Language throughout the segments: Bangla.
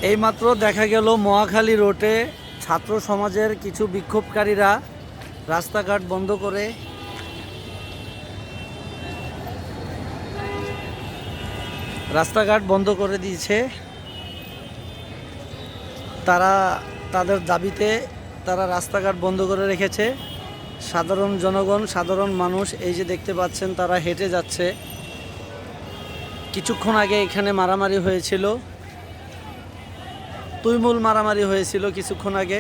এইমাত্র দেখা গেল মহাখালী রোডে ছাত্র সমাজের কিছু বিক্ষোভকারীরা রাস্তাঘাট বন্ধ করে দিয়েছে। তারা তাদের দাবিতে তারা রাস্তাঘাট বন্ধ করে রেখেছে। সাধারণ জনগণ, সাধারণ মানুষ এই যে দেখতে পাচ্ছেন তারা হেঁটে যাচ্ছে। কিছুক্ষণ আগে এখানে মারামারি হয়েছিল, তুইমুল মারামারি হয়েছিল কিছুক্ষণ আগে।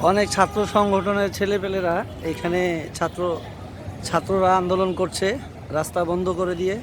অনেক ছাত্র সংগঠনের ছেলেপেলেরা এখানে ছাত্ররা আন্দোলন করছে রাস্তা বন্ধ করে দিয়ে।